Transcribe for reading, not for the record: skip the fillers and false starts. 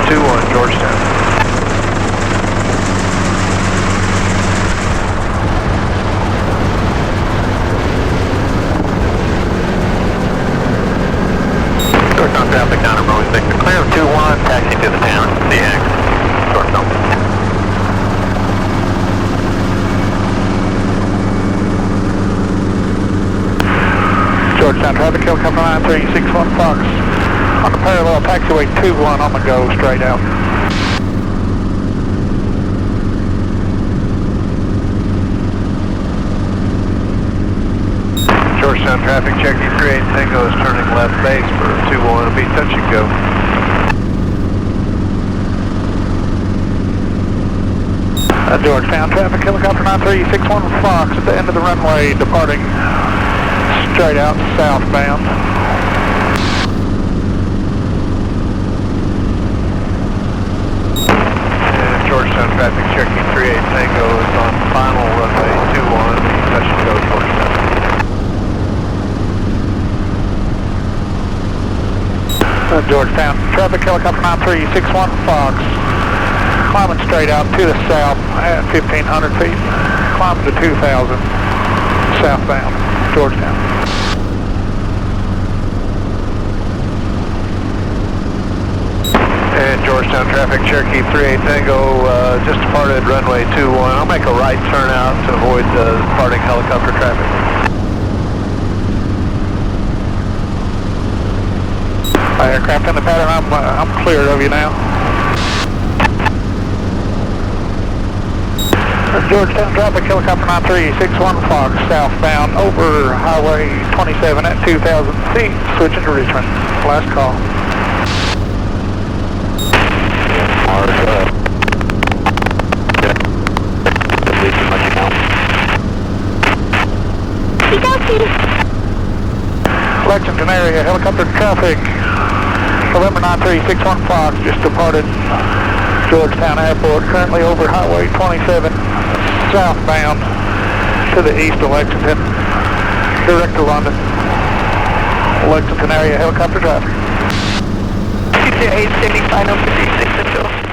21 Georgetown. Georgetown traffic down at runway 6, clear of 21, taxi to the town, CX, Georgetown. Georgetown traffic, helicopter 9361 Fox. On the parallel taxiway 21 on the go, straight out. Georgetown traffic, Cherokee 38 Tango is turning left base for 21, it'll be touch and go. Georgetown traffic, helicopter 9361 Fox at the end of the runway, departing straight out southbound. And Georgetown traffic, Cherokee 38 Tango is on final runway 21, touch and go Georgetown. Georgetown traffic, helicopter 9361 Fox. Climbing straight out to the south at 1,500 feet. Climbing to 2,000 southbound, Georgetown. And Georgetown traffic, Cherokee 38 Tango just departed runway 21. I'll make a right turn out to avoid the departing helicopter traffic. Aircraft in the pattern, I'm cleared of you now. Georgetown traffic, helicopter 9361 Fox, southbound over Highway 27 at 2,000 feet, switching to Richmond. Last call. Lexington area, helicopter traffic, November 9361 Fox, just departed Georgetown Airport, currently over Highway 27, southbound to the east of Lexington, direct to London. Lexington area, helicopter traffic. H269B, 56 Central.